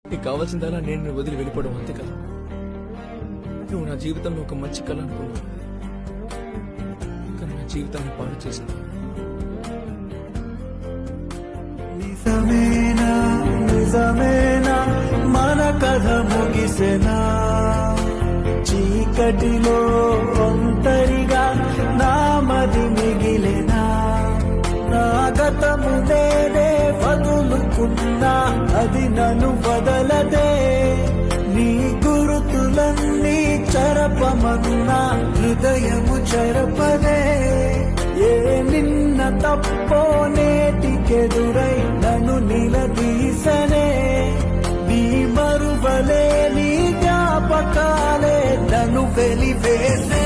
నీకు కావాల్సిందలా నేను నిన్ను వదిలి వెళ్ళిపోవడం అంతే కదా. నువ్వు నా జీవితంలో ఒక మంచి కళ అనుకున్నావు, కానీ నా జీవితాన్ని పాడు చేశాను. నిజమేనా నిజమేనా మన కథ ముగిసెనా, చీకటిలో ఒంటరిగా నామది మిగిలెనా, నా గతము నేనే వదులుకున్నా అది నన్ను వదలదే, నీ గురుతులన్నీ చెరపమన్నా హృదయము చెరపదే, ఏ నిన్న తప్పో నేటికెదురై నన్ను నిలదీసనే, నీ మరువలే నీ జ్ఞాపకాలే నన్ను వెలివేసే.